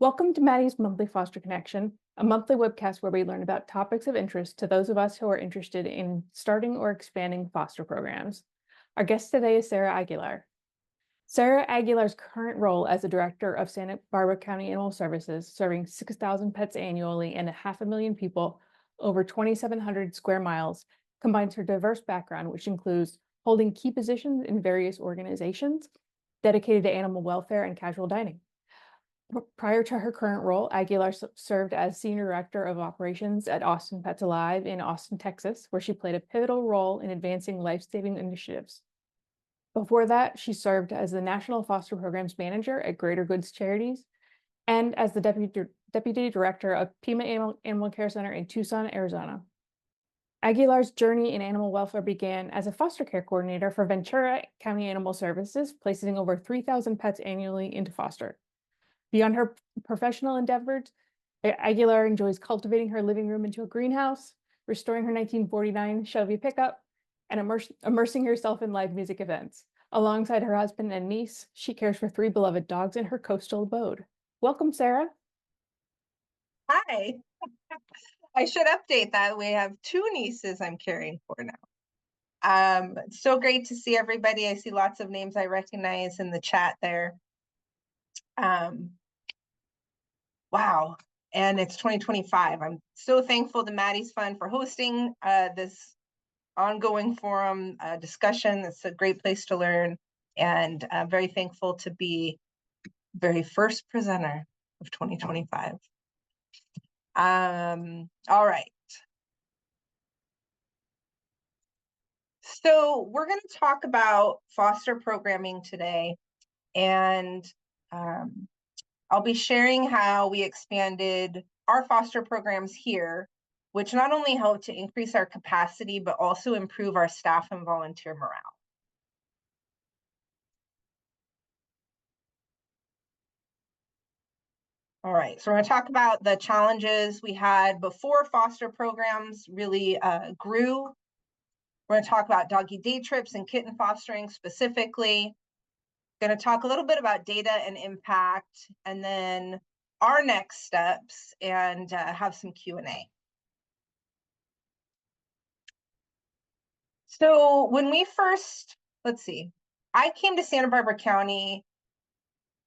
Welcome to Maddie's Monthly Foster Connection, a monthly webcast where we learn about topics of interest to those of us who are interested in starting or expanding foster programs. Our guest today is Sarah Aguilar. Sarah Aguilar's current role as the director of Santa Barbara County Animal Services, serving 6,000 pets annually and 500,000 people over 2,700 square miles, combines her diverse background, which includes holding key positions in various organizations dedicated to animal welfare and casual dining. Prior to her current role, Aguilar served as Senior Director of Operations at Austin Pets Alive in Austin, Texas, where she played a pivotal role in advancing life-saving initiatives. Before that, she served as the National Foster Programs Manager at Greater Goods Charities and as the Deputy Director of Pima Animal Care Center in Tucson, Arizona. Aguilar's journey in animal welfare began as a foster care coordinator for Ventura County Animal Services, placing over 3,000 pets annually into foster. Beyond her professional endeavors, Aguilar enjoys cultivating her living room into a greenhouse, restoring her 1949 Chevy pickup, and immersing herself in live music events. Alongside her husband and niece, she cares for 3 beloved dogs in her coastal abode. Welcome, Sarah. Hi. I should update that. We have 2 nieces I'm caring for now. It's so great to see everybody. I see lots of names I recognize in the chat there. Wow. And it's 2025. I'm so thankful to Maddie's Fund for hosting this ongoing forum discussion. It's a great place to learn, and very thankful to be very first presenter of 2025. All right. So we're going to talk about foster programming today, and I'll be sharing how we expanded our foster programs here, which not only helped to increase our capacity, but also improve our staff and volunteer morale. All right, so we're going to talk about the challenges we had before foster programs really grew. We're going to talk about doggy day trips and kitten fostering specifically. Going to talk a little bit about data and impact, and then our next steps, and have some Q&A. So when we first, I came to Santa Barbara County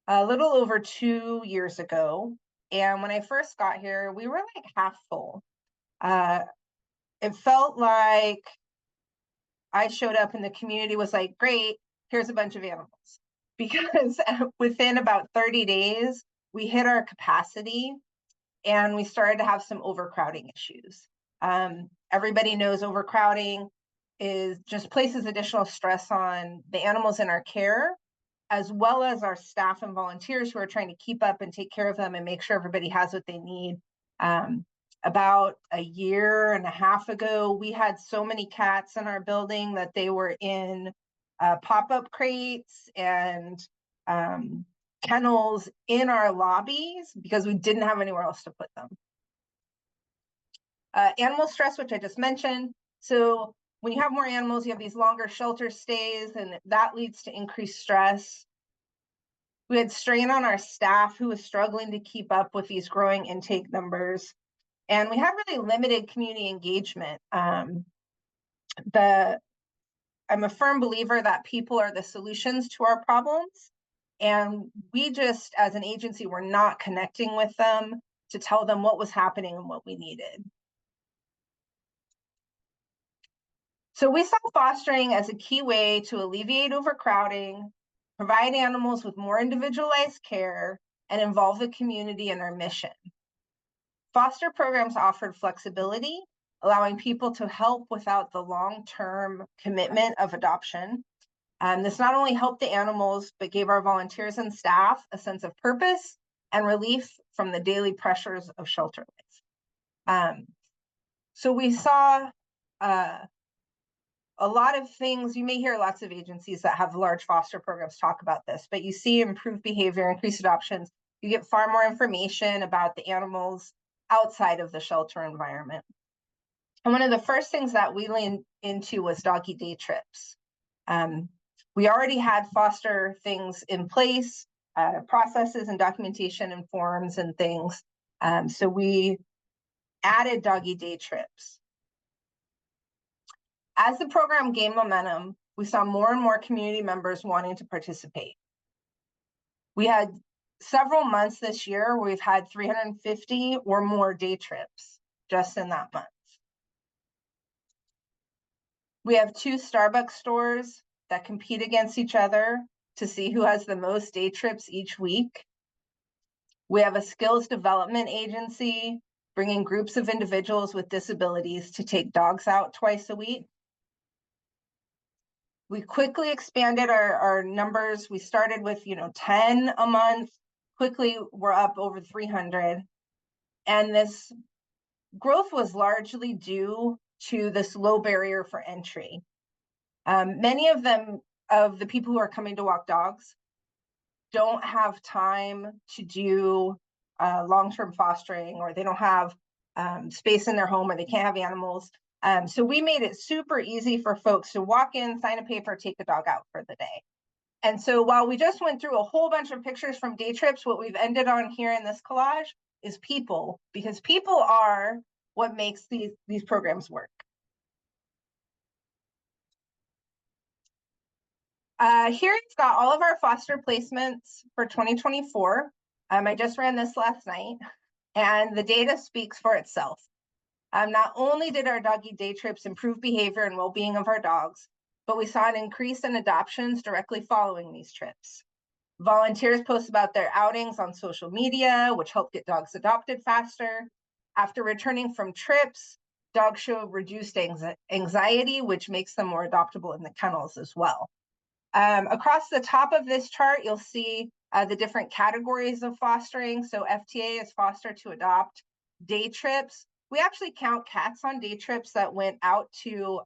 a little over 2 years ago. And when I first got here, we were like half full. It felt like I showed up and the community was like, great, here's a bunch of animals. Because within about 30 days, we hit our capacity and we started to have some overcrowding issues. Everybody knows overcrowding just places additional stress on the animals in our care, as well as our staff and volunteers who are trying to keep up and take care of them and make sure everybody has what they need. About a year and a half ago, we had so many cats in our building that they were in pop-up crates and kennels in our lobbies because we didn't have anywhere else to put them. Animal stress, which I just mentioned. So when you have more animals, you have these longer shelter stays, and that leads to increased stress. We had strain on our staff who was struggling to keep up with these growing intake numbers. And we had really limited community engagement. I'm a firm believer that people are the solutions to our problems. And we just, as an agency, were not connecting with them to tell them what was happening and what we needed. So we saw fostering as a key way to alleviate overcrowding, provide animals with more individualized care, and involve the community in our mission. Foster programs offered flexibility, allowing people to help without the long-term commitment of adoption. This not only helped the animals, but gave our volunteers and staff a sense of purpose and relief from the daily pressures of shelter life. So we saw a lot of things. You may hear lots of agencies that have large foster programs talk about this, but you see improved behavior, increased adoptions. You get far more information about the animals outside of the shelter environment. And one of the first things that we leaned into was doggy day trips. We already had foster things in place. processes and documentation and forms and things. So we added Doggy Day Trips. As the program gained momentum, we saw more and more community members wanting to participate. We had several months this year where we've had 350 or more day trips just in that month. We have 2 Starbucks stores that compete against each other to see who has the most day trips each week. We have a skills development agency bringing groups of individuals with disabilities to take dogs out twice a week. We quickly expanded our numbers. We started with 10 a month. Quickly, we're up over 300. And this growth was largely due to this low barrier for entry. Many of the people who are coming to walk dogs don't have time to do long-term fostering, or they don't have space in their home, or they can't have animals. So we made it super easy for folks to walk in, sign a paper, take the dog out for the day. And so while we just went through a whole bunch of pictures from day trips, what we've ended on here in this collage is people, because people are what makes these programs work. Here it's got all of our foster placements for 2024. I just ran this last night, and the data speaks for itself. Not only did our Doggy Day Trips improve behavior and well-being of our dogs, but we saw an increase in adoptions directly following these trips. Volunteers post about their outings on social media, which helped get dogs adopted faster. After returning from trips, dogs show reduced anxiety, which makes them more adoptable in the kennels as well. Across the top of this chart, you'll see the different categories of fostering. So FTA is foster to adopt. Day trips, we actually count cats on day trips that went out to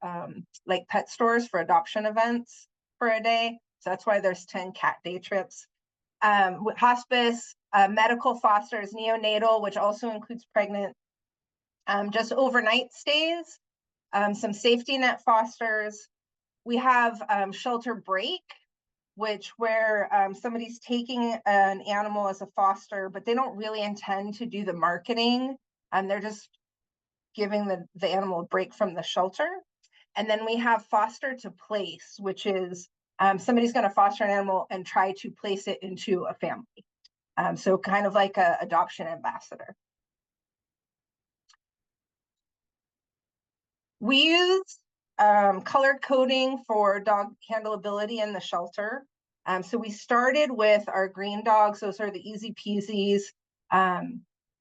like pet stores for adoption events for a day. So that's why there's 10 cat day trips. Hospice, medical fosters, neonatal, which also includes pregnant, just overnight stays, some safety net fosters. We have shelter break, where somebody's taking an animal as a foster, but they don't really intend to do the marketing. They're just giving the animal a break from the shelter. And then we have foster to place, which is somebody's going to foster an animal and try to place it into a family. So kind of like an adoption ambassador. We use color coding for dog handleability in the shelter. So we started with our green dogs. Those are the easy peasies,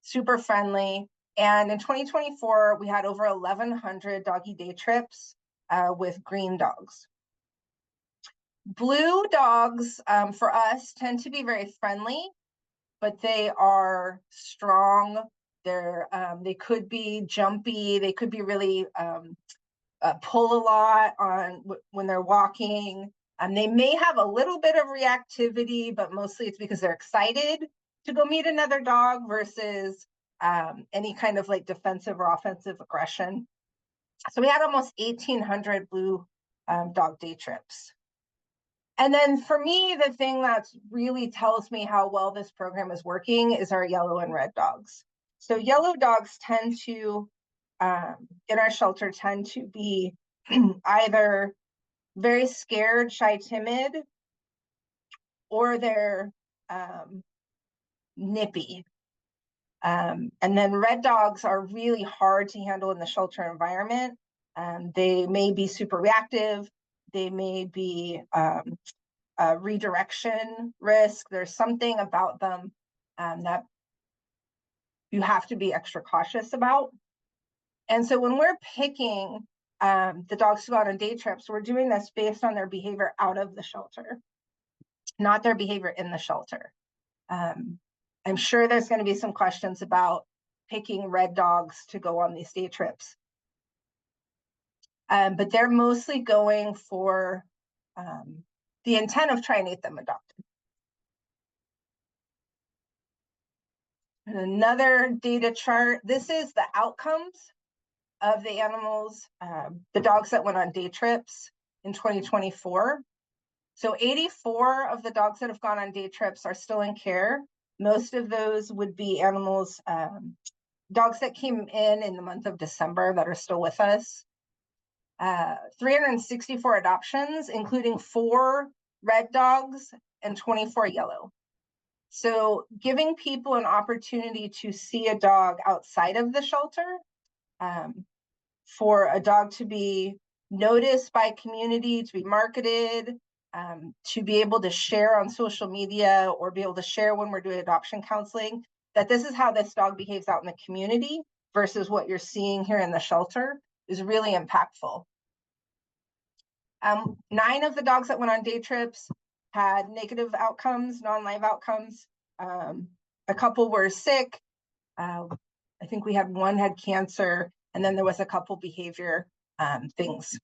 super friendly. And in 2024, we had over 1,100 Doggy Day Trips with green dogs. Blue dogs for us tend to be very friendly, but they are strong. They could be jumpy. They could be really pull a lot on when they're walking. They may have a little bit of reactivity, but mostly it's because they're excited to go meet another dog versus any kind of like defensive or offensive aggression. So we had almost 1,800 blue dog day trips. And then for me, the thing that really tells me how well this program is working is our yellow and red dogs. So yellow dogs tend to, in our shelter, tend to be either very scared, shy, timid, or they're nippy. And then red dogs are really hard to handle in the shelter environment. They may be super reactive. They may be redirection risk. There's something about them that you have to be extra cautious about. And so when we're picking the dogs to go out on day trips, we're doing this based on their behavior out of the shelter, not their behavior in the shelter. I'm sure there's going to be some questions about picking red dogs to go on these day trips. But they're mostly going for the intent of trying to get them adopted. And another data chart. This is the outcomes of the animals, the dogs that went on day trips in 2024. So 84 of the dogs that have gone on day trips are still in care. Most of those would be animals, dogs that came in the month of December that are still with us. 364 adoptions, including 4 red dogs and 24 yellow. So giving people an opportunity to see a dog outside of the shelter, for a dog to be noticed by community, to be marketed, to be able to share on social media or be able to share when we're doing adoption counseling, that this is how this dog behaves out in the community versus what you're seeing here in the shelter is really impactful. 9 of the dogs that went on day trips had negative outcomes, non-live outcomes. A couple were sick. I think we had 1 had cancer, and then there was a couple behavior things.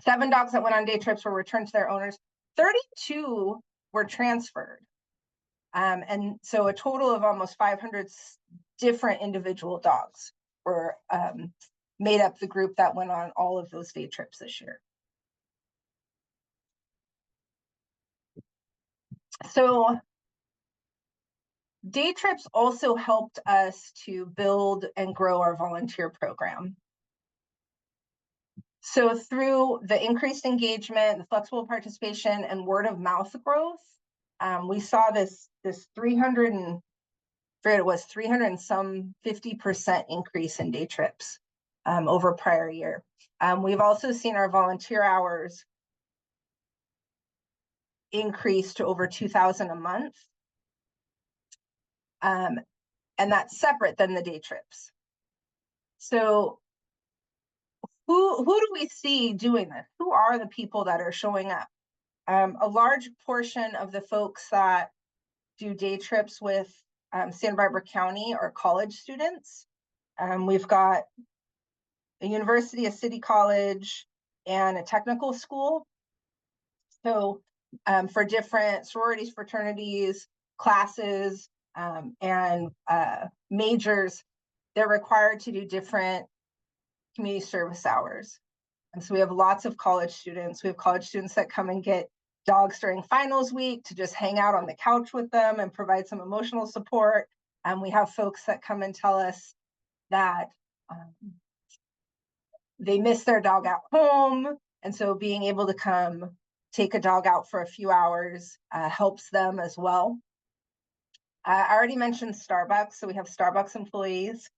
7 dogs that went on day trips were returned to their owners. 32 were transferred. And so a total of almost 500 different individual dogs were made up the group that went on all of those day trips this year. So day trips also helped us to build and grow our volunteer program. So through the increased engagement, the flexible participation, and word of mouth growth, we saw this 300 and some 50% increase in day trips over prior year. We've also seen our volunteer hours increase to over 2,000 a month. And that's separate than the day trips. So who do we see doing this? Who are the people that are showing up? A large portion of the folks that do day trips with Santa Barbara County are college students. We've got a university, a city college, and a technical school. So for different sororities, fraternities, classes, and majors, they're required to do different community service hours. And so we have lots of college students. We have college students that come and get dogs during finals week to just hang out on the couch with them and provide some emotional support. We have folks that come and tell us that they miss their dog at home. And so being able to come take a dog out for a few hours helps them as well. I already mentioned Starbucks. So we have Starbucks employees.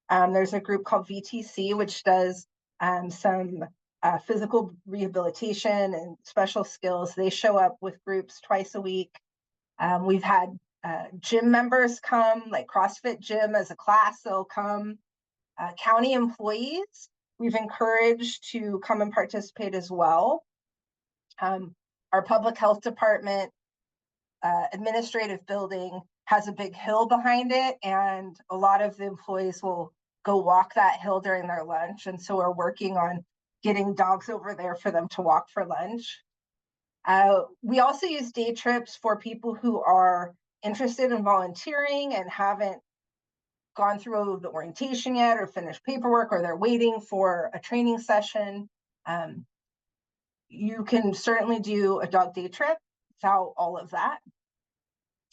There's a group called VTC, which does some physical rehabilitation and special skills. They show up with groups twice a week. We've had gym members come, like CrossFit gym as a class, they'll come. County employees, we've encouraged to come and participate as well. Our public health department administrative building has a big hill behind it, and a lot of the employees will go walk that hill during their lunch. And so we're working on getting dogs over there for them to walk for lunch. We also use day trips for people who are interested in volunteering and haven't gone through the orientation yet or finished paperwork, or they're waiting for a training session. You can certainly do a dog day trip without all of that.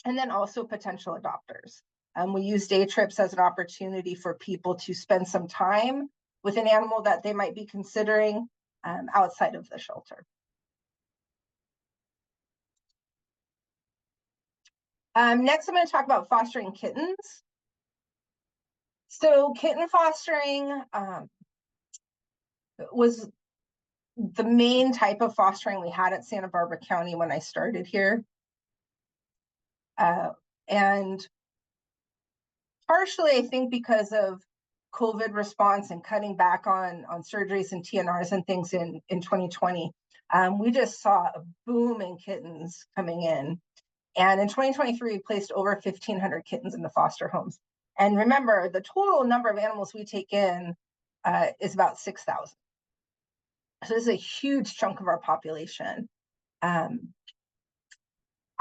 And then also potential adopters. We use day trips as an opportunity for people to spend some time with an animal that they might be considering outside of the shelter. Next, I'm going to talk about fostering kittens. So kitten fostering was the main type of fostering we had at Santa Barbara County when I started here. And partially, I think, because of COVID response and cutting back on surgeries and TNRs and things in 2020, we just saw a boom in kittens coming in. And in 2023, we placed over 1,500 kittens in the foster homes. And remember, the total number of animals we take in is about 6,000. So this is a huge chunk of our population.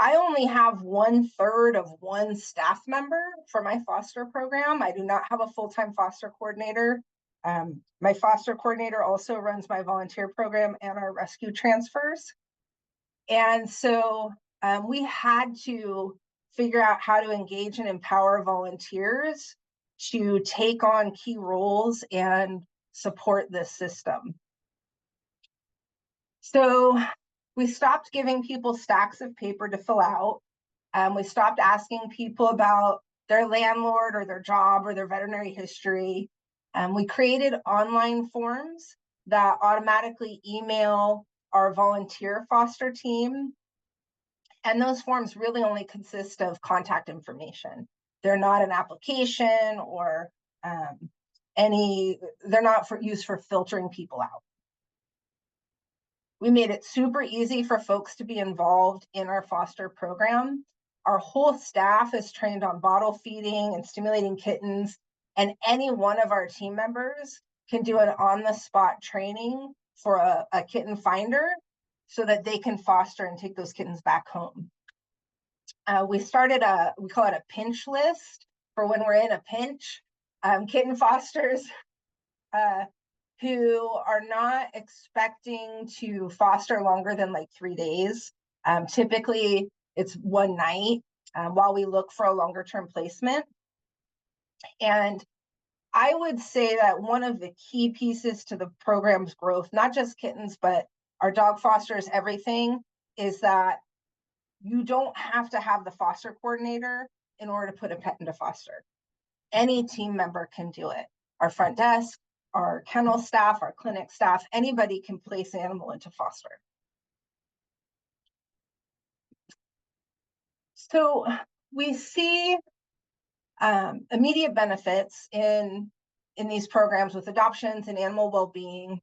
I only have 1/3 of one staff member for my foster program. I do not have a full-time foster coordinator. My foster coordinator also runs my volunteer program and our rescue transfers. And so we had to figure out how to engage and empower volunteers to take on key roles and support this system. So we stopped giving people stacks of paper to fill out. We stopped asking people about their landlord or their job or their veterinary history. We created online forms that automatically email our volunteer foster team. And those forms really only consist of contact information. They're not an application or they're not used for filtering people out. We made it super easy for folks to be involved in our foster program. Our whole staff is trained on bottle feeding and stimulating kittens, and any one of our team members can do an on-the-spot training for a kitten finder so that they can foster and take those kittens back home. We started we call it a pinch list for when we're in a pinch. Kitten fosters who are not expecting to foster longer than like 3 days. Typically, it's one night while we look for a longer term placement. And I would say that one of the key pieces to the program's growth, not just kittens, but our dog fosters, everything, is that you don't have to have the foster coordinator in order to put a pet into foster. Any team member can do it. Our front desk, our kennel staff, our clinic staff, anybody can place an animal into foster. So we see immediate benefits in these programs with adoptions and animal well-being.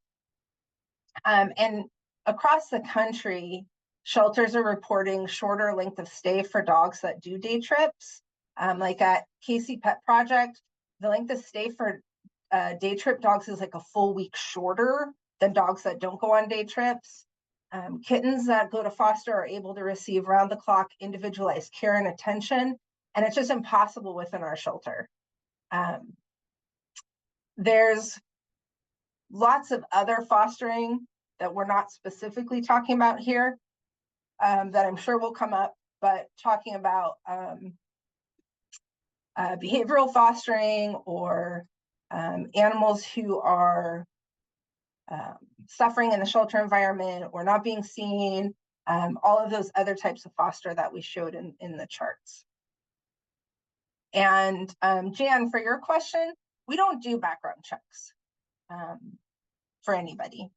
And across the country, shelters are reporting shorter length of stay for dogs that do day trips. Like at Casey Pet Project, the length of stay for day trip dogs is like a full week shorter than dogs that don't go on day trips. Kittens that go to foster are able to receive round-the-clock individualized care and attention, and it's just impossible within our shelter. There's lots of other fostering that we're not specifically talking about here that I'm sure will come up, but talking about behavioral fostering or animals who are suffering in the shelter environment or not being seen, all of those other types of foster that we showed in the charts. And Jan, for your question, we don't do background checks for anybody.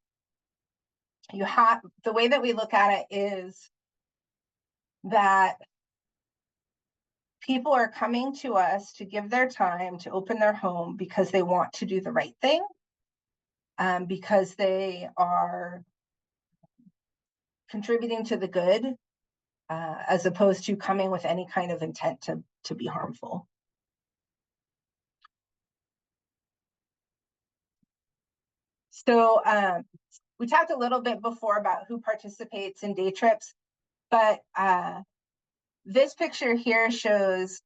The way that we look at it is that people are coming to us to give their time to open their home because they want to do the right thing, because they are contributing to the good, as opposed to coming with any kind of intent to be harmful. So we talked a little bit before about who participates in day trips, but this picture here shows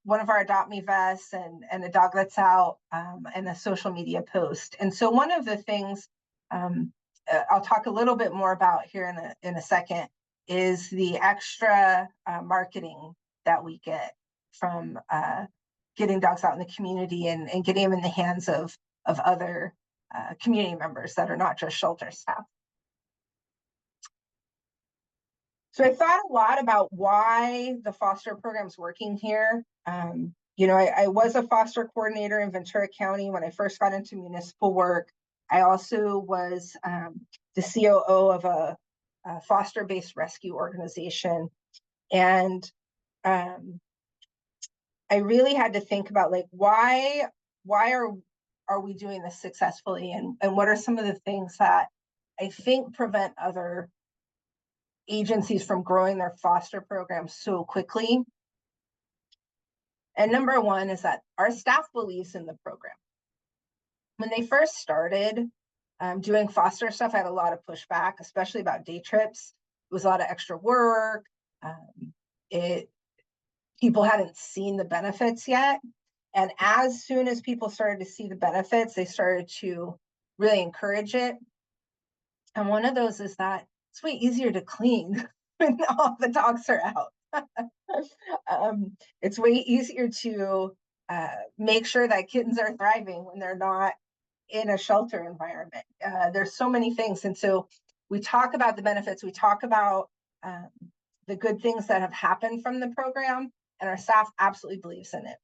one of our Adopt Me vests and a dog that's out and a social media post. And so one of the things I'll talk a little bit more about here in a second is the extra marketing that we get from getting dogs out in the community and getting them in the hands of other community members that are not just shelter staff. So I thought a lot about why the foster program's working here. You know, I was a foster coordinator in Ventura County when I first got into municipal work. I also was the COO of a foster-based rescue organization. And I really had to think about like, why are we doing this successfully? And what are some of the things that I think prevent other agencies from growing their foster programs so quickly? And number one is that our staff believes in the program. When they first started doing foster stuff, I had a lot of pushback, especially about day trips. It was a lot of extra work. People hadn't seen the benefits yet. And as soon as people started to see the benefits, they started to really encourage it. And one of those is that it's way easier to clean when all the dogs are out. It's way easier to make sure that kittens are thriving when they're not in a shelter environment. There's so many things. And so we talk about the benefits, we talk about the good things that have happened from the program, and our staff absolutely believes in it.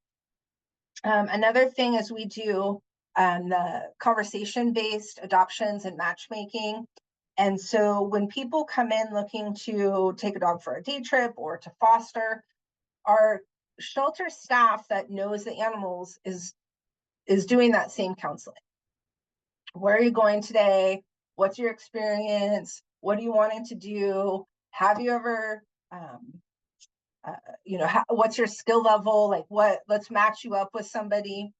Another thing is we do the conversation-based adoptions and matchmaking. And so when people come in looking to take a dog for a day trip or to foster, our shelter staff that knows the animals is doing that same counseling. Where are you going today? What's your experience? What are you wanting to do? Have you ever, what's your skill level? Like let's match you up with somebody.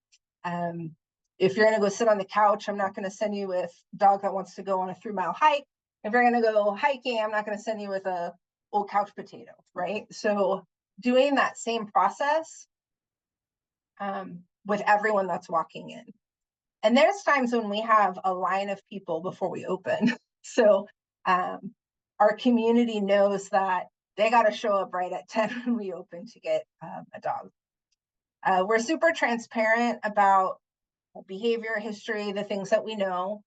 If you're going to go sit on the couch, I'm not going to send you with a dog that wants to go on a 3-mile hike. If you're going to go hiking, I'm not going to send you with a old couch potato, right? So doing that same process with everyone that's walking in. And there's times when we have a line of people before we open. So our community knows that they got to show up right at 10 when we open to get a dog. We're super transparent about behavior, history, the things that we know.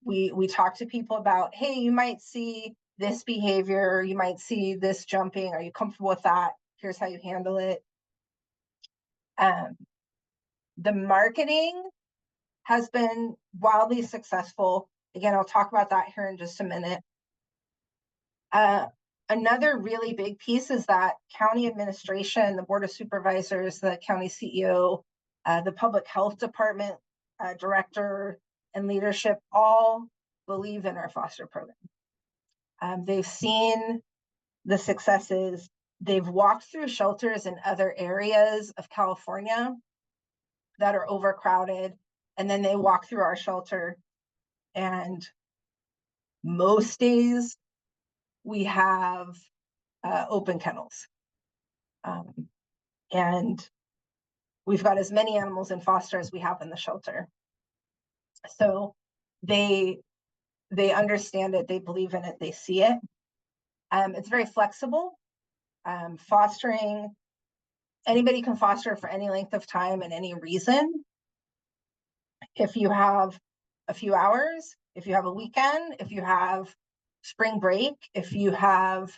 We talk to people about, hey, you might see this behavior, you might see this jumping. Are you comfortable with that? Here's how you handle it. The marketing has been wildly successful. Again, I'll talk about that here in just a minute. Another really big piece is that county administration, the board of supervisors, the county CEO, the public health department director and leadership all believe in our foster program. They've seen the successes. They've walked through shelters in other areas of California that are overcrowded, and then they walk through our shelter, and most days we have open kennels. And we've got as many animals in foster as we have in the shelter. So they understand it, they believe in it, they see it. It's very flexible. Fostering, anybody can foster for any length of time and any reason. If you have a few hours, if you have a weekend, if you have spring break, if you have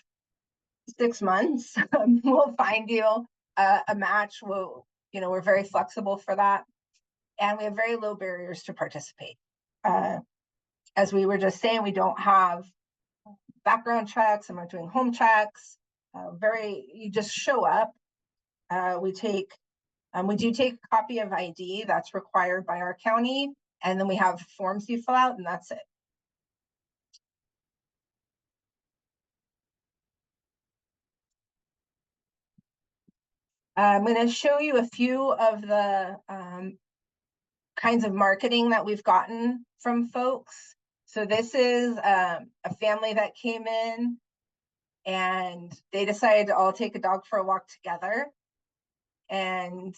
6 months, we'll find you a match. We're very flexible for that. And we have very low barriers to participate. As we were just saying, we don't have background checks. I'm not doing home checks. You just show up. We do take a copy of ID that's required by our county. And then we have forms you fill out, and that's it. I'm going to show you a few of the kinds of marketing that we've gotten from folks. So this is a family that came in and they decided to all take a dog for a walk together and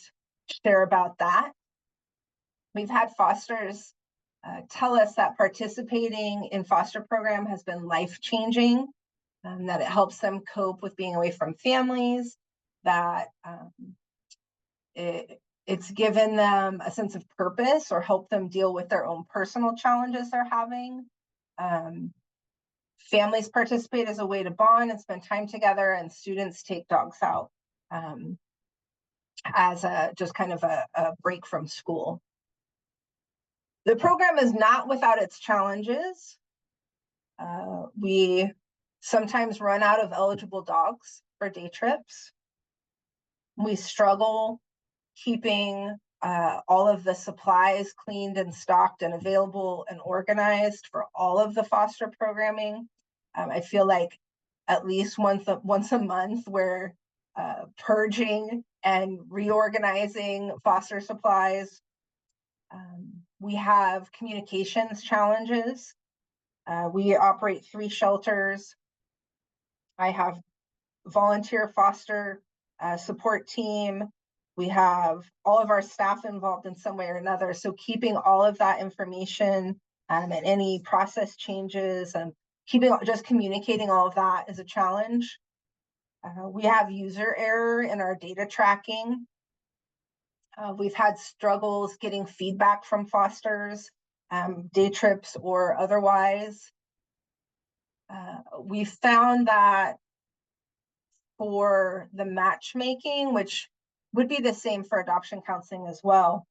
share about that. We've had fosters tell us that participating in foster program has been life-changing, that it helps them cope with being away from families, that it's given them a sense of purpose or helped them deal with their own personal challenges they're having. Families participate as a way to bond and spend time together, and students take dogs out as just kind of a break from school. The program is not without its challenges. We sometimes run out of eligible dogs for day trips. We struggle keeping all of the supplies cleaned and stocked and available and organized for all of the foster programming. I feel like at least once a month we're purging and reorganizing foster supplies. We have communications challenges. We operate 3 shelters. I have volunteer foster support team. We have all of our staff involved in some way or another. So keeping all of that information and any process changes and just communicating all of that is a challenge. We have user error in our data tracking. We've had struggles getting feedback from fosters, day trips or otherwise. We found that for the matchmaking, which would be the same for adoption counseling as well,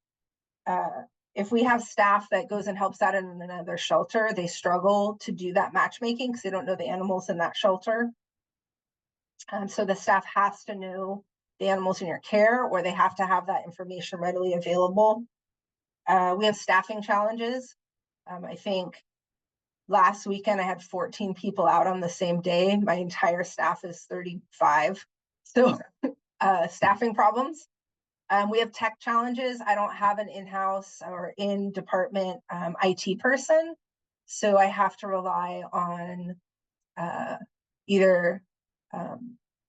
if we have staff that goes and helps out in another shelter, they struggle to do that matchmaking because they don't know the animals in that shelter. So the staff has to know the animals in your care, or they have to have that information readily available. We have staffing challenges. I think last weekend I had 14 people out on the same day. My entire staff is 35. So staffing problems. We have tech challenges. I don't have an in-house or in-department IT person. So I have to rely on either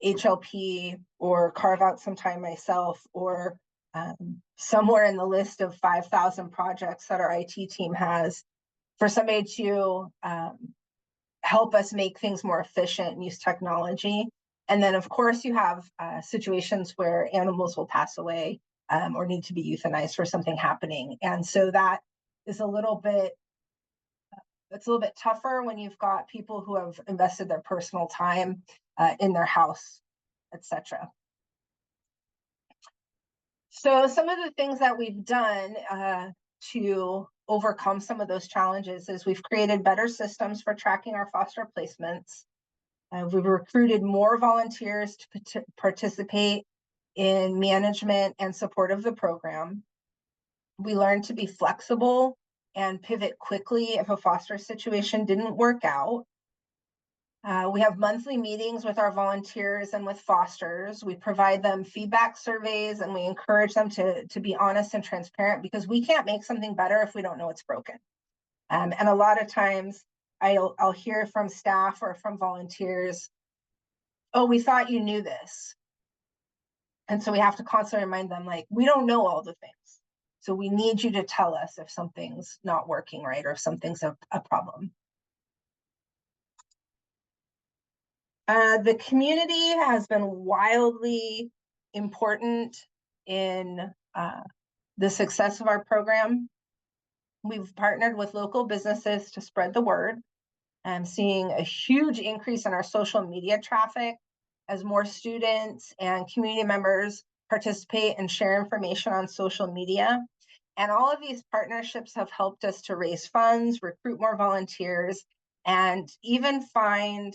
HLP or carve out some time myself, or somewhere in the list of 5,000 projects that our IT team has for somebody to help us make things more efficient and use technology. And then, of course, you have situations where animals will pass away or need to be euthanized for something happening. And so that is a little bit, it's a little bit tougher when you've got people who have invested their personal time in their house, etc. So some of the things that we've done to overcome some of those challenges is we've created better systems for tracking our foster placements. We've recruited more volunteers to participate in management and support of the program. We learned to be flexible and pivot quickly if a foster situation didn't work out. We have monthly meetings with our volunteers and with fosters. We provide them feedback surveys, and we encourage them to be honest and transparent, because we can't make something better if we don't know it's broken. And a lot of times I'll hear from staff or from volunteers, oh, we thought you knew this. And so we have to constantly remind them, like, we don't know all the things. So we need you to tell us if something's not working right or if something's a problem. The community has been wildly important in the success of our program. We've partnered with local businesses to spread the word. I'm seeing a huge increase in our social media traffic as more students and community members participate and share information on social media. And all of these partnerships have helped us to raise funds, recruit more volunteers, and even find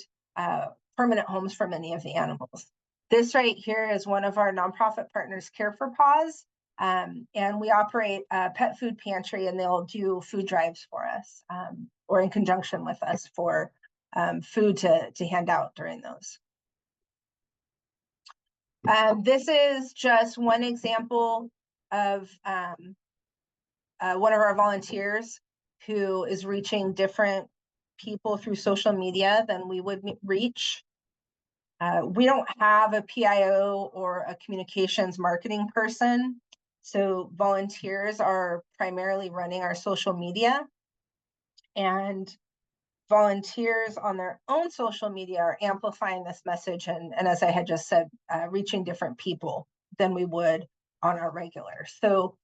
permanent homes for many of the animals. This right here is one of our nonprofit partners, Care for Paws, and we operate a pet food pantry, and they'll do food drives for us, or in conjunction with us for food to hand out during those. This is just one example of one of our volunteers who is reaching different people through social media than we would reach. We don't have a PIO or a communications marketing person, so volunteers are primarily running our social media, and volunteers on their own social media are amplifying this message, and as I had just said, reaching different people than we would on our regular. So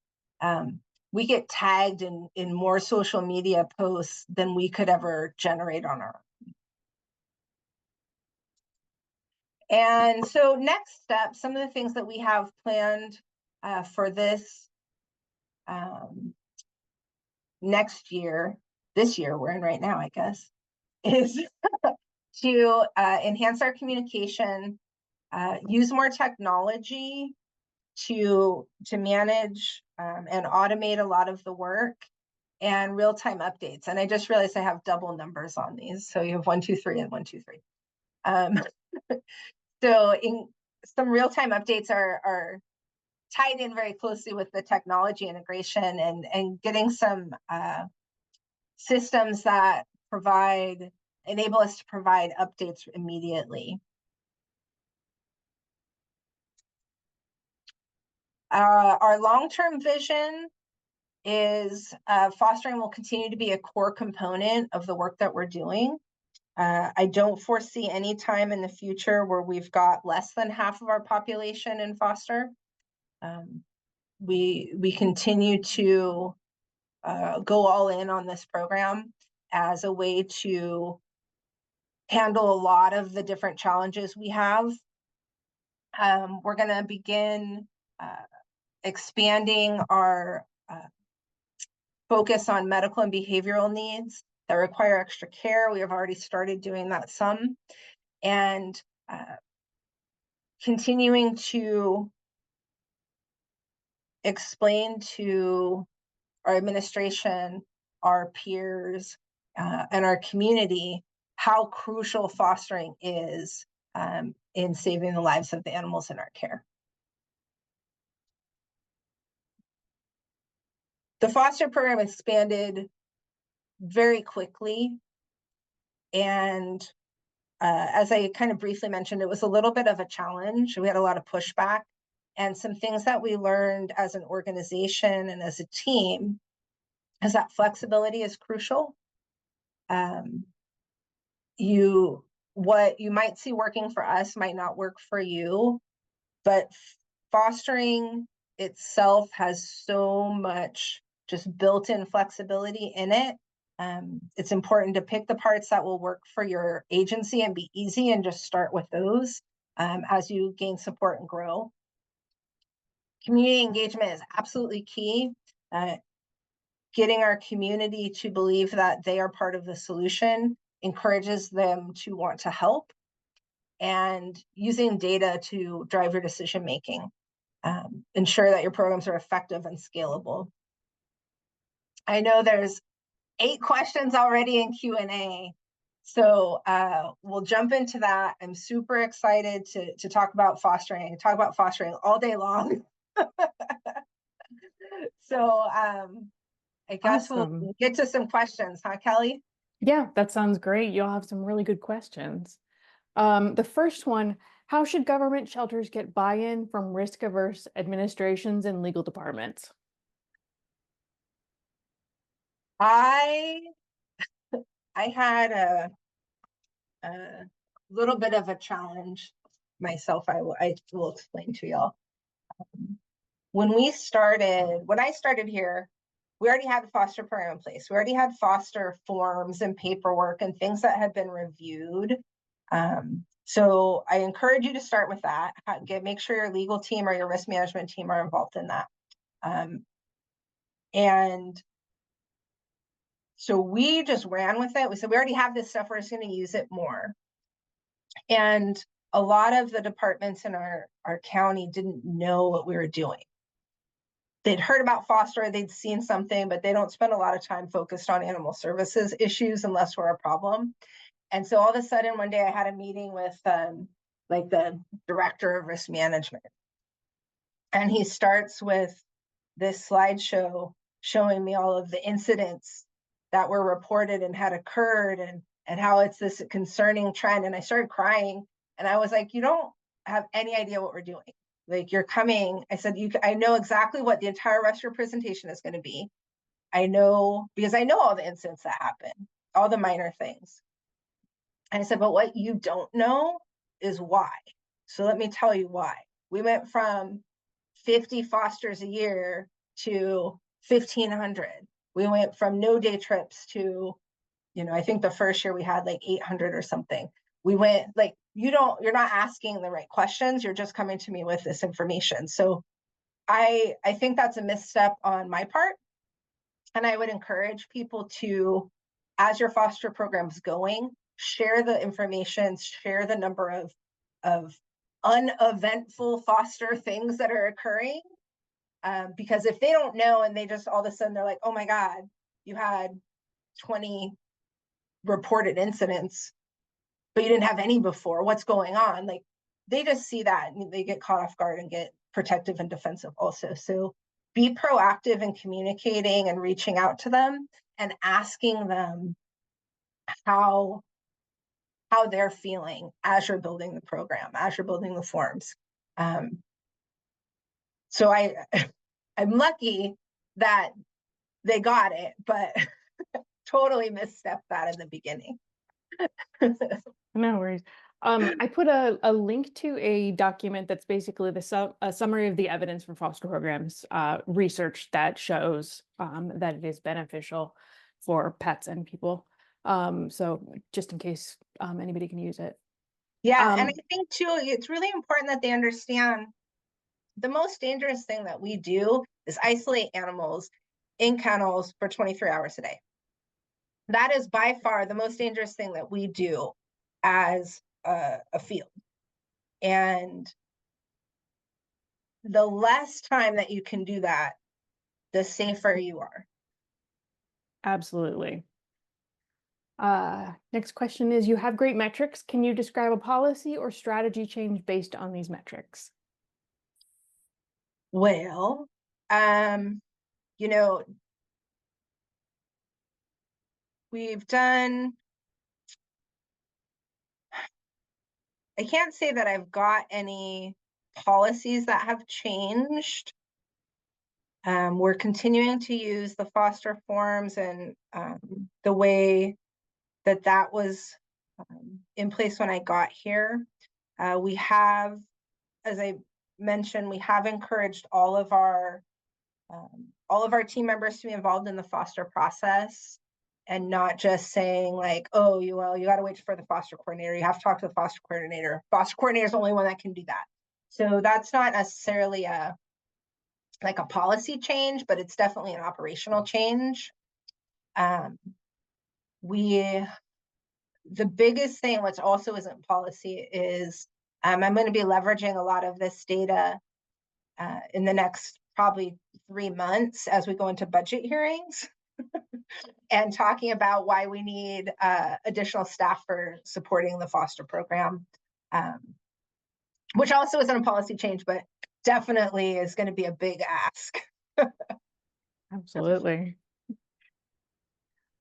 we get tagged in more social media posts than we could ever generate on our own. And so next step, some of the things that we have planned for this next year, this year we're in right now, I guess, is to enhance our communication, use more technology to manage and automate a lot of the work, and real-time updates. And I just realized I have double numbers on these. So you have 1, 2, 3 and 1, 2, 3. So in some real-time updates are tied in very closely with the technology integration, and getting some systems that enable us to provide updates immediately. Our long-term vision is fostering will continue to be a core component of the work that we're doing. I don't foresee any time in the future where we've got less than half of our population in foster. We continue to go all in on this program as a way to handle a lot of the different challenges we have. We're going to begin expanding our focus on medical and behavioral needs that require extra care. We have already started doing that some, and continuing to explain to our administration, our peers, and our community how crucial fostering is in saving the lives of the animals in our care. The foster program expanded very quickly, and as I kind of briefly mentioned, it was a little bit of a challenge. We had a lot of pushback, and some things that we learned as an organization and as a team is that flexibility is crucial. What you might see working for us might not work for you, but fostering itself has so much just built-in flexibility in it. It's important to pick the parts that will work for your agency and be easy, and just start with those as you gain support and grow. Community engagement is absolutely key. Getting our community to believe that they are part of the solution encourages them to want to help, and using data to drive your decision making. Ensure that your programs are effective and scalable. I know there's 8 questions already in Q&A, so we'll jump into that. I'm super excited to talk about fostering. Talk about fostering all day long. So I guess Awesome. we'll get to some questions, huh, Kelly? Yeah, that sounds great. You'll have some really good questions. The first one, how should government shelters get buy-in from risk-averse administrations and legal departments? I had a little bit of a challenge myself. I will explain to y'all. When I started here, we already had a foster program in place. We already had foster forms and paperwork and things that had been reviewed. So I encourage you to start with that. Make sure your legal team or your risk management team are involved in that. And so we just ran with it. We said, we already have this stuff, we're just going to use it more. And a lot of the departments in our county didn't know what we were doing. They'd heard about foster, they'd seen something, but they don't spend a lot of time focused on animal services issues unless we're a problem. And so all of a sudden, one day I had a meeting with like the director of risk management. And he starts with this slideshow showing me all of the incidents that were reported and had occurred, and how it's this concerning trend. And I started crying, and I was like, you don't have any idea what we're doing. Like, you're coming. I said, I know exactly what the entire rest of your presentation is going to be. I know, because I know all the incidents that happen, all the minor things. And I said, but what you don't know is why. So let me tell you why. We went from 50 fosters a year to 1,500. We went from no day trips to, I think the first year we had like 800 or something. We went like, you're not asking the right questions. You're just coming to me with this information. So I think that's a misstep on my part. And I would encourage people to, as your foster program's going, share the information, share the number of uneventful foster things that are occurring. Because if they don't know, and they just all of a sudden they're like, oh my God, you had 20 reported incidents, but you didn't have any before, what's going on? Like, they just see that and they get caught off guard and get protective and defensive also. So be proactive in communicating and reaching out to them and asking them how they're feeling as you're building the program, as you're building the forms. So I'm lucky that they got it, but totally misstepped that in the beginning. No worries. I put a link to a document that's basically a summary of the evidence for foster programs, research that shows that it is beneficial for pets and people. So just in case anybody can use it. Yeah, and I Um, think too, it's really important that they understand the most dangerous thing that we do is isolate animals in kennels for 23 hours a day. That is by far the most dangerous thing that we do as a field. And the less time that you can do that, the safer you are. Absolutely. Next question is, you have great metrics. Can you describe a policy or strategy change based on these metrics? Well, you know, we've done, I can't say that I've got any policies that have changed. We're continuing to use the foster forms and the way that was in place when I got here. We have, as I mentioned, we have encouraged all of our team members to be involved in the foster process and not just saying like, oh, you got to wait for the foster coordinator. You have to talk to the foster coordinator. Foster coordinator is the only one that can do that. So that's not necessarily a policy change, but it's definitely an operational change. The biggest thing, which also isn't policy, is I'm going to be leveraging a lot of this data in the next probably 3 months as we go into budget hearings and talking about why we need additional staff for supporting the foster program, which also isn't a policy change, but definitely is going to be a big ask. Absolutely.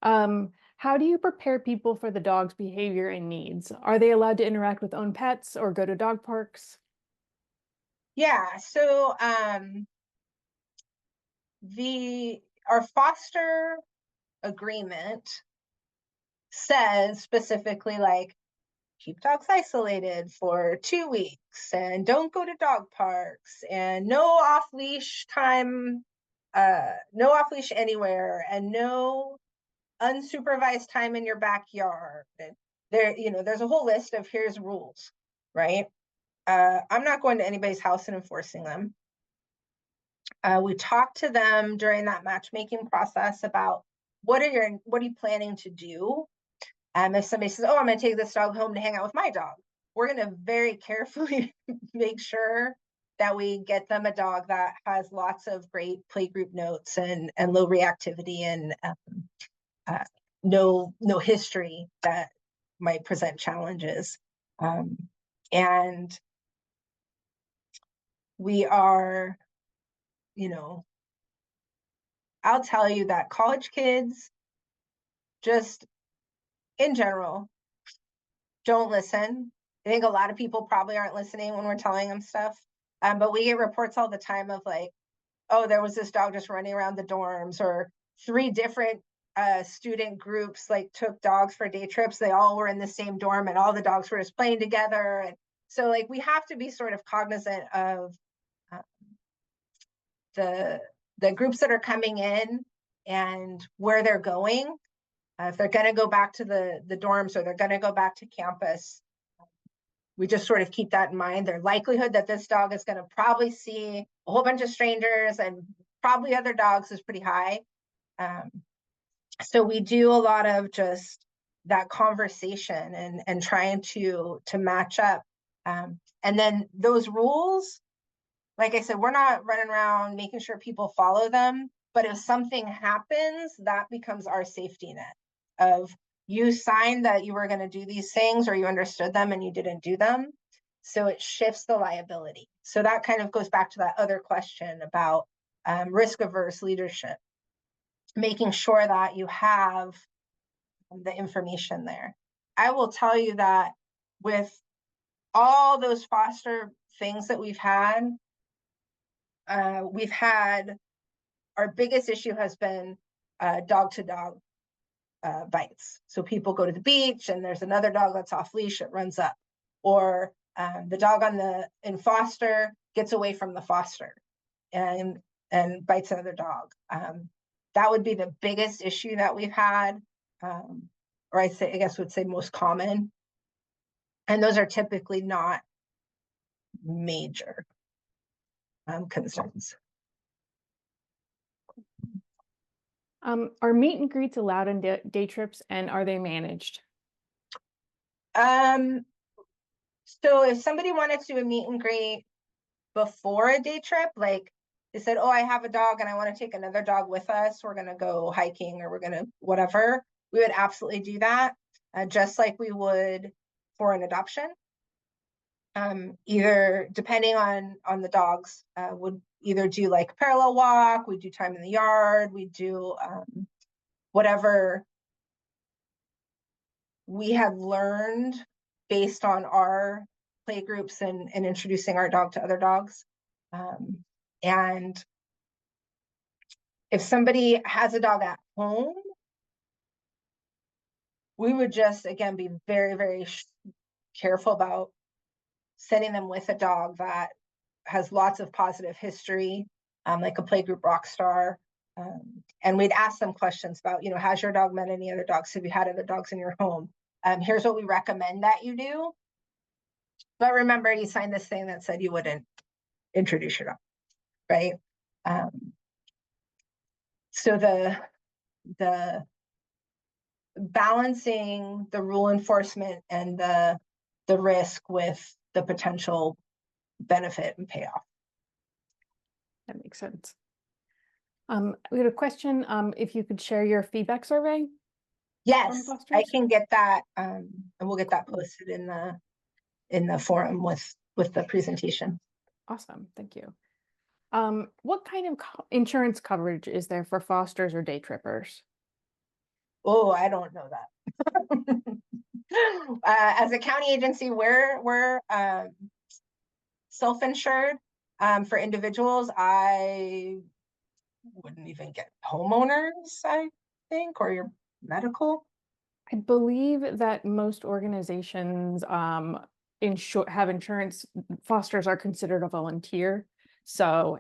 How do you prepare people for the dog's behavior and needs? Are they allowed to interact with own pets or go to dog parks? Yeah, so our foster agreement says specifically like keep dogs isolated for 2 weeks and don't go to dog parks and no off leash time, no off leash anywhere, and no unsupervised time in your backyard. And there's a whole list of here's rules, right? I'm not going to anybody's house and enforcing them. We talked to them during that matchmaking process about what are you planning to do? If somebody says, oh, I'm going to take this dog home to hang out with my dog, we're going to very carefully make sure that we get them a dog that has lots of great playgroup notes and low reactivity and no history that might present challenges. And we are, I'll tell you that college kids, just in general, don't listen. I think a lot of people probably aren't listening when we're telling them stuff. But we get reports all the time of like, oh, there was this dog just running around the dorms, or 3 different student groups like took dogs for day trips. They all were in the same dorm and all the dogs were just playing together. And so like we have to be sort of cognizant of the groups that are coming in and where they're going. If they're going to go back to the dorms or they're going to go back to campus, we just sort of keep that in mind. Their likelihood that this dog is going to probably see a whole bunch of strangers and probably other dogs is pretty high. So we do a lot of just that conversation and trying to match up. And then those rules, like I said, we're not running around making sure people follow them, but if something happens, that becomes our safety net of you signed that you were going to do these things or you understood them and you didn't do them. So it shifts the liability. So that kind of goes back to that other question about risk averse leadership, making sure that you have the information there. I will tell you that with all those foster things that we've had our biggest issue has been dog to dog bites. So people go to the beach and there's another dog that's off leash, it runs up, or the dog in foster gets away from the foster and bites another dog. That would be the biggest issue that we've had, or I guess would say most common. And those are typically not major concerns. Are meet and greets allowed on day trips, and are they managed? So if somebody wanted to do a meet and greet before a day trip, like they said, oh, I have a dog and I want to take another dog with us, we're going to go hiking or we're going to whatever, we would absolutely do that, just like we would for an adoption. Either depending on the dogs, would either do like parallel walk, we do time in the yard, we do whatever we have learned based on our play groups and introducing our dog to other dogs. And if somebody has a dog at home, we would just, again, be very, very careful about sending them with a dog that has lots of positive history, like a playgroup rock star. And we'd ask them questions about, has your dog met any other dogs? Have you had other dogs in your home? Here's what we recommend that you do. But remember, you signed this thing that said you wouldn't introduce your dog, right? So the balancing the rule enforcement and the risk with the potential benefit and payoff. That makes sense. We had a question, if you could share your feedback survey. Yes, I can get that, and we'll get that posted in the forum with the presentation. Awesome, thank you. What kind of insurance coverage is there for fosters or day trippers? Oh, I don't know that. As a county agency, we're self-insured. For individuals, I wouldn't even get homeowners, I think, or your medical. I believe that most organizations have insurance. Fosters are considered a volunteer, so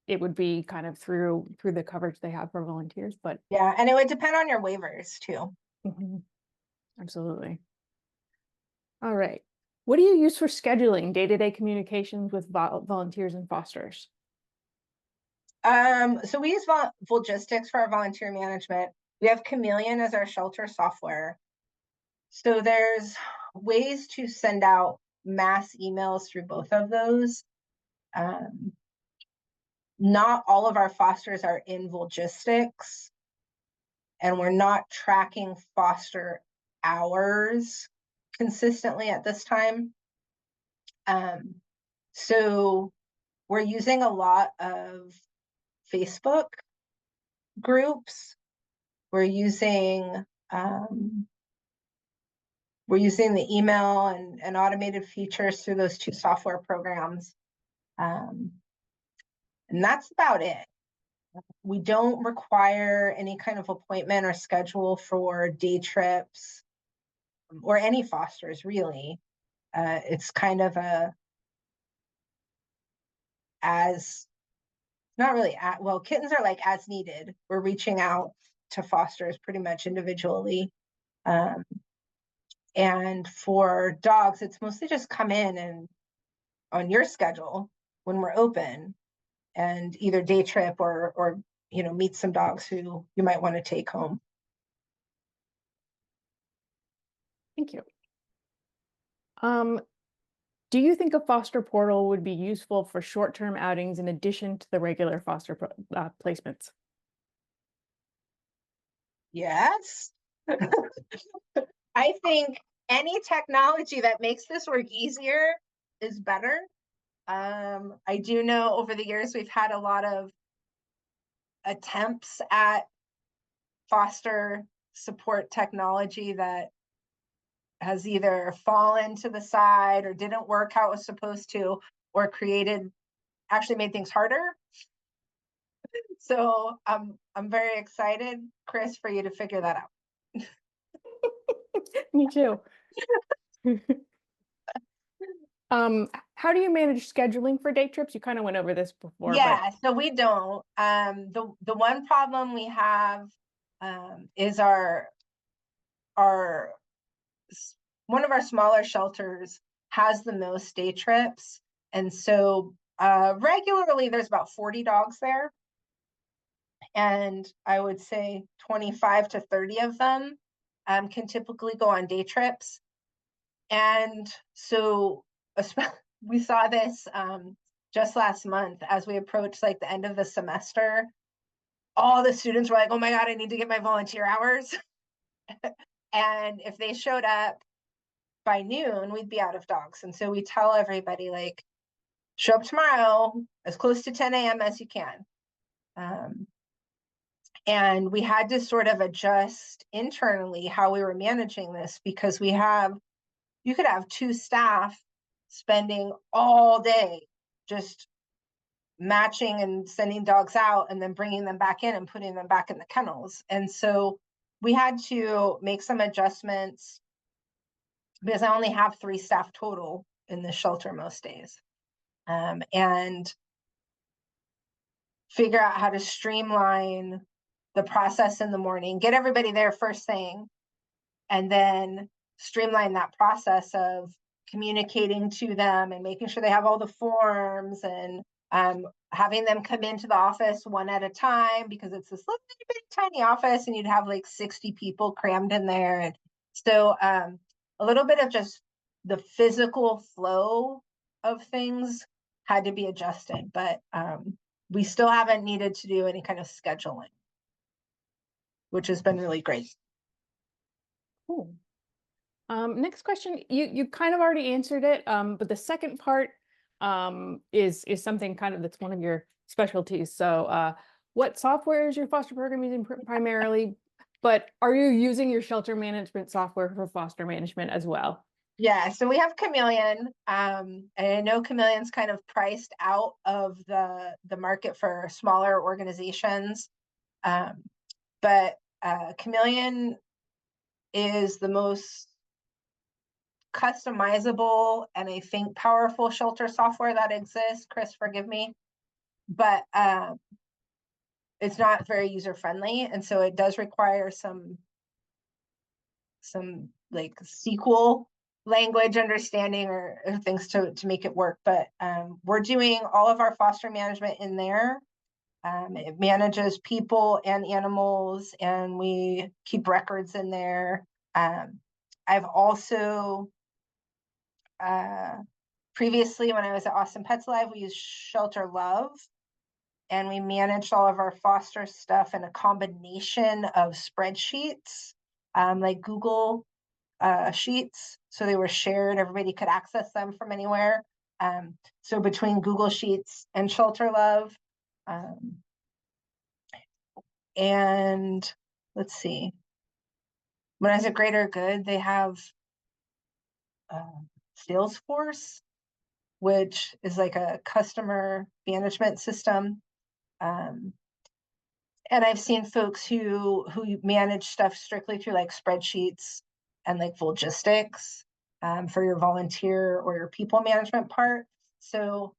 it would be kind of through the coverage they have for volunteers. But yeah, and it would depend on your waivers too. Absolutely. All right. What do you use for scheduling day-to-day communications with volunteers and fosters? So we use Volgistics for our volunteer management. We have Chameleon as our shelter software. So there's ways to send out mass emails through both of those. Not all of our fosters are in Volgistics, and we're not tracking foster hours consistently at this time. So we're using a lot of Facebook groups. We're using the email and automated features through those two software programs. And that's about it. We don't require any kind of appointment or schedule for day trips or any fosters, really. It's kind of kittens are like as needed. We're reaching out to fosters pretty much individually. And for dogs, it's mostly just come in and on your schedule when we're open, and either day trip or meet some dogs who you might want to take home. Thank you. Do you think a foster portal would be useful for short-term outings in addition to the regular foster placements? Yes. I think any technology that makes this work easier is better. I do know over the years we've had a lot of attempts at foster support technology that has either fallen to the side or didn't work how it was supposed to, or actually made things harder. So I'm very excited, Chris, for you to figure that out. Me too. How do you manage scheduling for day trips? You kind of went over this before, but Yeah, so we don't. The one problem we have is our one of our smaller shelters has the most day trips, and so regularly there's about 40 dogs there, and I would say 25 to 30 of them can typically go on day trips. And so we saw this just last month as we approached like the end of the semester. All the students were like, oh my God, I need to get my volunteer hours. And if they showed up by noon, we'd be out of dogs. And so we tell everybody, like, show up tomorrow as close to 10 a.m. as you can. And we had to sort of adjust internally how we were managing this, because you could have 2 staff spending all day just matching and sending dogs out and then bringing them back in and putting them back in the kennels. And so we had to make some adjustments, because I only have 3 staff total in the shelter most days, and figure out how to streamline the process in the morning, get everybody there first thing, and then streamline that process of communicating to them and making sure they have all the forms, and having them come into the office one at a time, because it's this little bit tiny office and you'd have like 60 people crammed in there. And so a little bit of just the physical flow of things had to be adjusted, but we still haven't needed to do any kind of scheduling, which has been really great. cool. Next question, you kind of already answered it, but the second part is something kind of that's one of your specialties. So what software is your foster program using primarily, but are you using your shelter management software for foster management as well? Yeah, so we have Chameleon, and I know Chameleon's kind of priced out of the market for smaller organizations, but Chameleon is the most customizable and I think powerful shelter software that exists. Chris, forgive me, but it's not very user friendly, and so it does require some like SQL language understanding or things to make it work. But we're doing all of our foster management in there. It manages people and animals, and we keep records in there. I've also previously, when I was at Austin Pets Alive, we used Shelter Love, and we managed all of our foster stuff in a combination of spreadsheets, like Google sheets. So they were shared, everybody could access them from anywhere. So between Google Sheets and Shelter Love, and let's see, when I was at Greater Good, they have Salesforce, which is like a customer management system. And I've seen folks who manage stuff strictly through like spreadsheets and like logistics for your volunteer or your people management part. So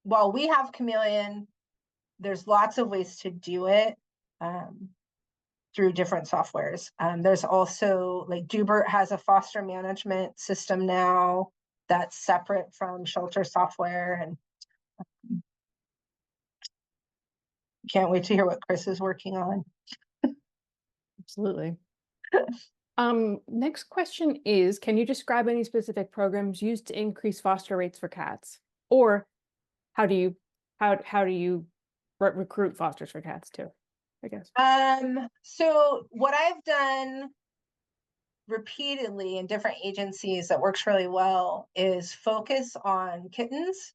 while we have Chameleon, there's lots of ways to do it through different softwares. There's also like Dubert has a foster management system now that's separate from shelter software, and can't wait to hear what Chris is working on. Absolutely. Next question is, can you describe any specific programs used to increase foster rates for cats? Or how do you recruit fosters for cats too, I guess? So what I've done repeatedly in different agencies that works really well is focus on kittens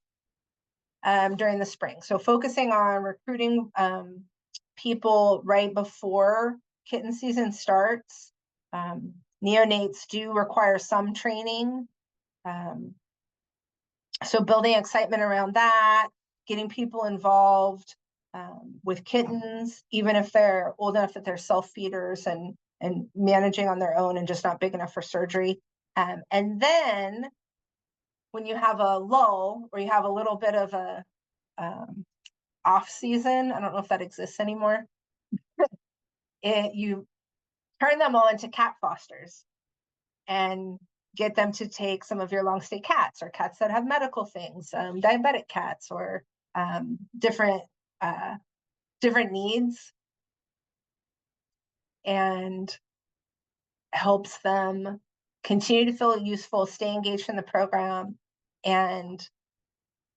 during the spring. So focusing on recruiting people right before kitten season starts. Neonates do require some training. So building excitement around that, getting people involved with kittens, even if they're old enough that they're self-feeders, and and managing on their own and just not big enough for surgery. And then when you have a lull or you have a little bit of a off season, I don't know if that exists anymore, you turn them all into cat fosters and get them to take some of your long stay cats or cats that have medical things, diabetic cats or different needs, and helps them continue to feel useful, stay engaged in the program, and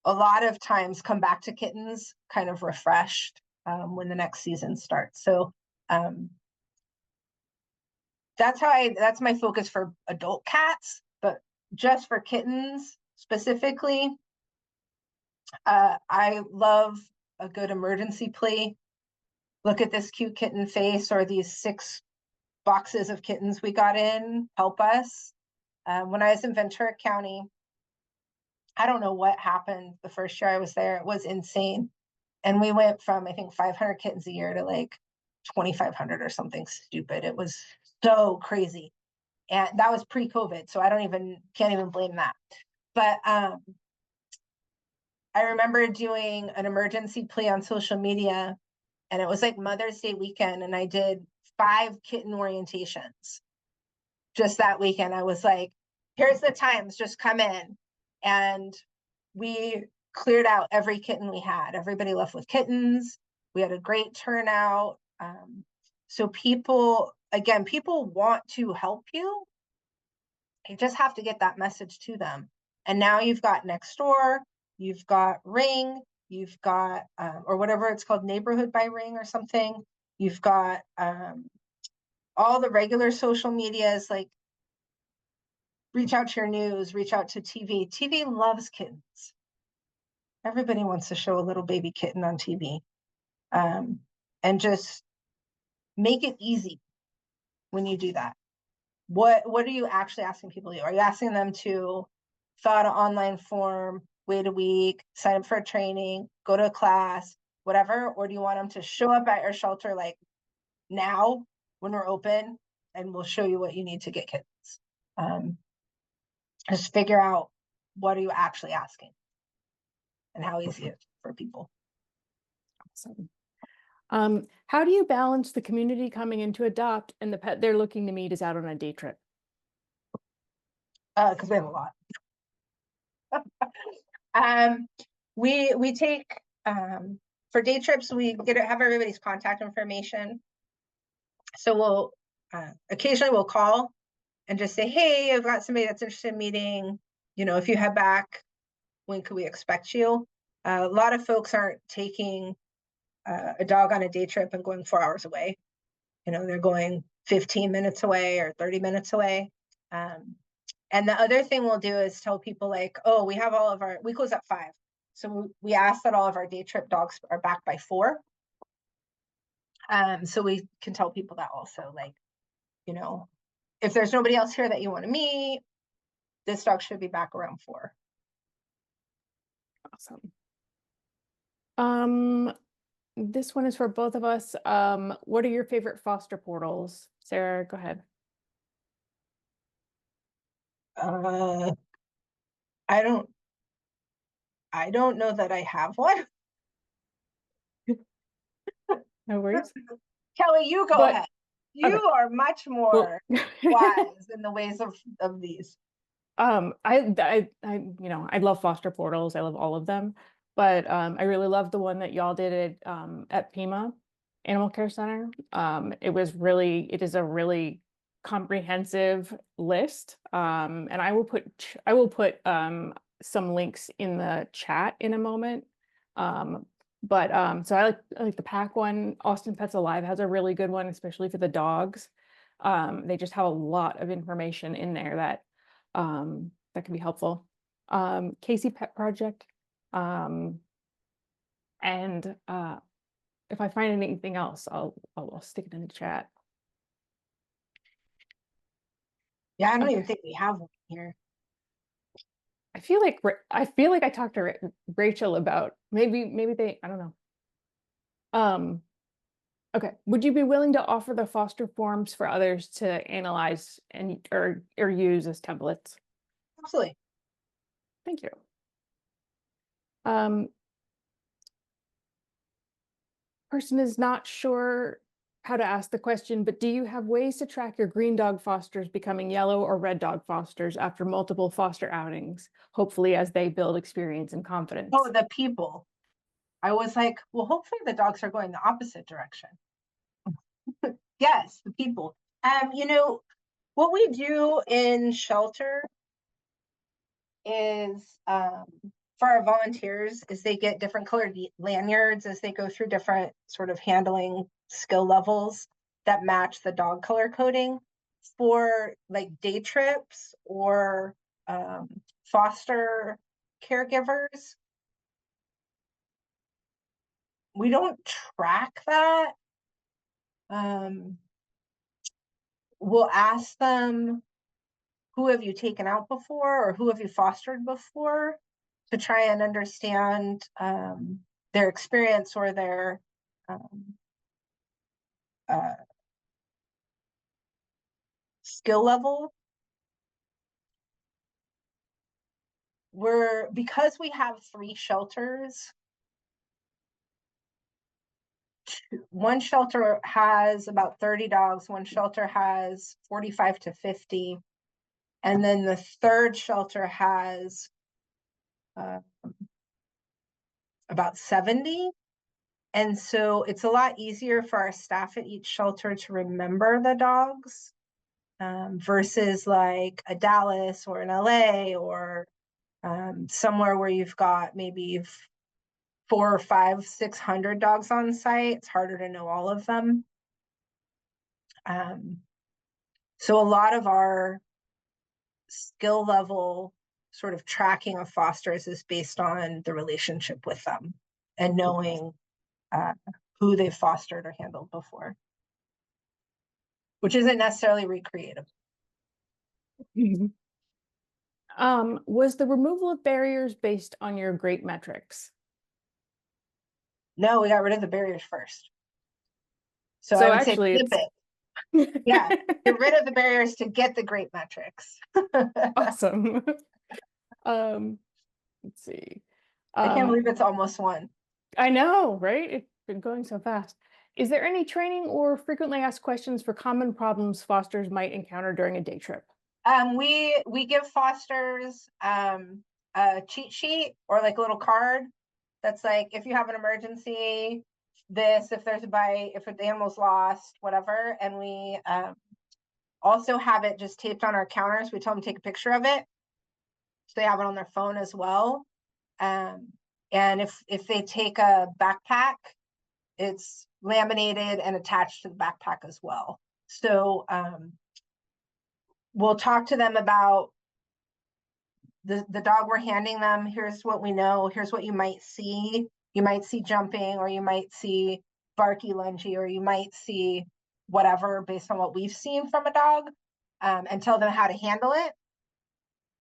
a lot of times come back to kittens kind of refreshed when the next season starts. So that's my focus for adult cats, but just for kittens specifically, I love a good emergency plea. Look at this cute kitten face, or these 6 boxes of kittens we got in, help us. When I was in Ventura County, I don't know what happened the first year I was there. It was insane. And we went from, I think, 500 kittens a year to like 2,500 or something stupid. It was so crazy. And that was pre-COVID, so can't even blame that. But I remember doing an emergency plea on social media, and it was like Mother's Day weekend, and I did 5 kitten orientations just that weekend. I was like, here's the times, just come in. And we cleared out every kitten we had. Everybody left with kittens. We had a great turnout. So people want to help you. You just have to get that message to them. And now you've got Nextdoor, you've got Ring, you've got, or whatever it's called, Neighborhood by Ring or something. You've got all the regular social medias, like reach out to your news, reach out to TV. TV loves kittens. Everybody wants to show a little baby kitten on TV. And just make it easy when you do that. What are you actually asking people to do? Are you asking them to fill out an online form, wait a week, sign up for a training, go to a class, whatever? Or do you want them to show up at your shelter like now when we're open, and we'll show you what you need to get kittens? Just figure out, what are you actually asking and how easy it is for people. Awesome. How do you balance the community coming in to adopt and the pet they're looking to meet is out on a day trip? Because we have a lot. We take for day trips, we have everybody's contact information. So we'll occasionally we'll call and just say, hey, I've got somebody that's interested in meeting. If you head back, when could we expect you? A lot of folks aren't taking a dog on a day trip and going 4 hours away. They're going 15 minutes away or 30 minutes away. And the other thing we'll do is tell people like, oh, we close at 5. So we ask that all of our day trip dogs are back by 4. So we can tell people that also, like, if there's nobody else here that you want to meet, this dog should be back around 4. Awesome. This one is for both of us. What are your favorite foster portals? Sarah, go ahead. I don't know that I have one. No worries. Kelly, you go ahead. You are much more wise in the ways of these. I love foster portals. I love all of them, but I really love the one that y'all did at Pima Animal Care Center. It is a really comprehensive list. And I will put some links in the chat in a moment. So I like the pack one. Austin Pets Alive has a really good one, especially for the dogs. They just have a lot of information in there that can be helpful. Casey Pet Project. And if I find anything else, I'll stick it in the chat. Yeah, I don't even think we have one here. I feel like I talked to Rachel about maybe they, I don't know. Okay. Would you be willing to offer the foster forms for others to analyze and or use as templates? Absolutely. Thank you. Um, Person is not sure how to ask the question, but do you have ways to track your green dog fosters becoming yellow or red dog fosters after multiple foster outings, hopefully as they build experience and Oh, confidence? the people. I was like, well, hopefully the dogs are going the opposite direction. Yes, the people. You know, what we do in shelter is for our volunteers is they get different colored lanyards as they go through different sort of handling skill levels that match the dog color coding for like day trips or foster caregivers. We don't track that. We'll ask them, who have you taken out before or who have you fostered before, to try and understand their experience or their um, uh, skill level. Because we have 3 shelters, one shelter has about 30 dogs, one shelter has 45 to 50, and then the third shelter has uh, about 70. And so it's a lot easier for our staff at each shelter to remember the dogs versus like a Dallas or an LA or somewhere where you've got maybe 4 or 5, 600 dogs on site. It's harder to know all of them. So a lot of our skill level sort of tracking of fosters is based on the relationship with them and knowing uh, who they've fostered or handled before, which isn't necessarily recreative. Mhm. Was the removal of barriers based on your great metrics? No, we got rid of the barriers first. So I So would say actually flip it's it. Yeah, get rid of the barriers to get the great metrics. awesome. Let's see. I can't Um, believe it's almost 1. I know, right? It's been going so fast. Is there any training or frequently asked questions for common problems fosters might encounter during a day trip? We give fosters a cheat sheet or like a little card that's like, if you have an emergency, this, if there's a bite, if the animal's lost, whatever. And we also have it just taped on our counters. We tell them to take a picture of it, so they have it on their phone as well. And if they take a backpack, it's laminated and attached to the backpack as well. So we'll talk to them about the dog we're handing them. Here's what we know. Here's what you might see. You might see jumping, or you might see barky, lungy, or you might see whatever based on what we've seen from a dog, and tell them how to handle it.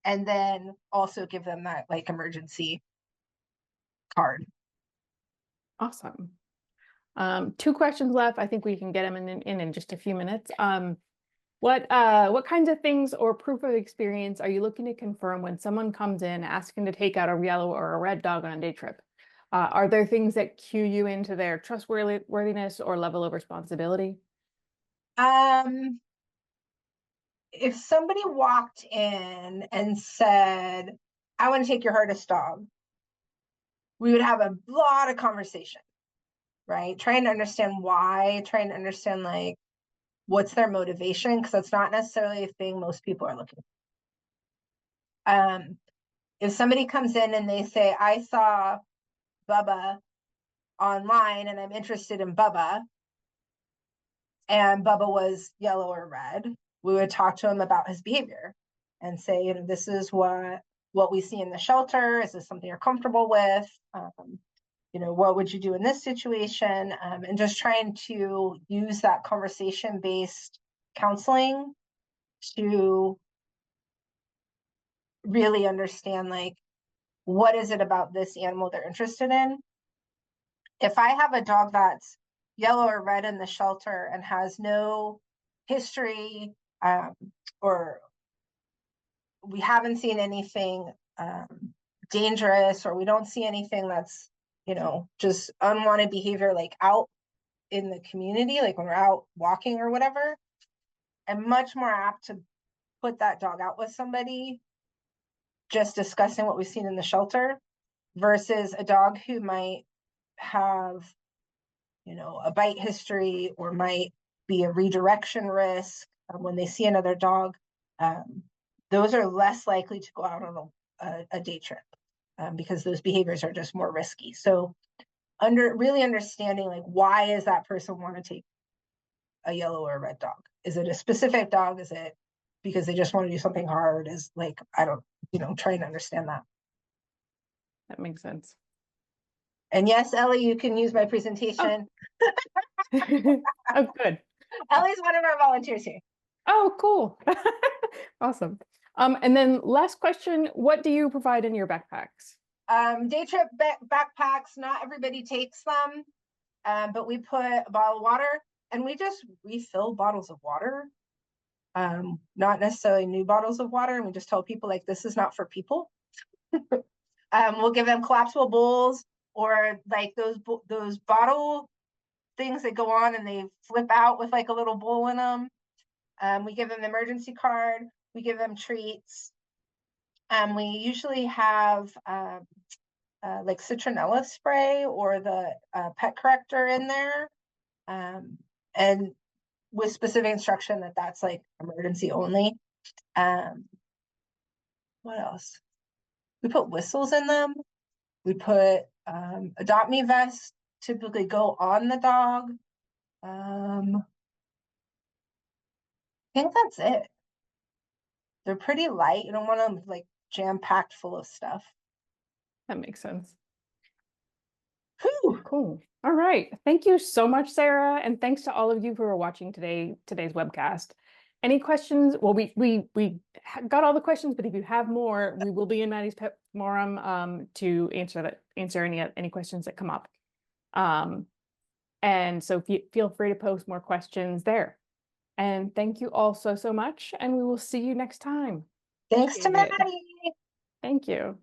And then also give them that like emergency card. Awesome. 2 questions left. I think we can get them in just a few minutes. What kinds of things or proof of experience are you looking to confirm when someone comes in asking to take out a yellow or a red dog on a day trip? Are there things that cue you into their trustworthiness or level of responsibility? Um, if somebody walked in and said, I want to take your hardest dog, we would have a lot of conversation, right? Trying to understand why, trying to understand like what's their motivation, because that's not necessarily a thing most people are looking for. If somebody comes in and they say, I saw Bubba online and I'm interested in Bubba, and Bubba was yellow or red, we would talk to him about his behavior and say, you know, this is what we see in the shelter. Is this something you're comfortable with? You know, what would you do in this situation? And just trying to use that conversation-based counseling to really understand, like, what is it about this animal they're interested in? If I have a dog that's yellow or red in the shelter and has no history, or we haven't seen anything dangerous, or we don't see anything that's, just unwanted behavior, like out in the community, like when we're out walking or whatever, I'm much more apt to put that dog out with somebody, just discussing what we've seen in the shelter, versus a dog who might have, a bite history, or might be a redirection risk when they see another dog. Those are less likely to go out on a day trip, because those behaviors are just more risky. So really understanding, like, why is that person want to take a yellow or a red dog? Is it a specific dog? Is it because they just want to do something hard? Is like, I don't, trying to understand that. That makes sense. And yes, Ellie, you can use my presentation. Oh, good. Ellie's one of our volunteers here. Oh, cool. Awesome. And then last question, what do you provide in your backpacks? Day trip backpacks, not everybody takes them, but we put a bottle of water, and we just refill bottles of water, not necessarily new bottles of water, and we just tell people, like, this is not for people. We'll give them collapsible bowls, or like those bottle things that go on and they flip out with like a little bowl in them. We give them the emergency card. We give them treats. We usually have like citronella spray or the pet corrector in there, and with specific instruction that that's like emergency only. What else? We put whistles in them. We put Adopt Me vests, typically go on the dog. I think that's it. They're pretty light. You don't want them like jam-packed full of stuff. That makes sense. Whew. Cool. All right. Thank you so much, Sarah. And thanks to all of you who are watching today's webcast. Any questions? Well, we got all the questions, but if you have more, we will be in Maddie's Pet Forum to answer any questions that come up. And so feel free to post more questions there. And thank you all so much. And we will see you next time. Thanks to Maddie. Thank you.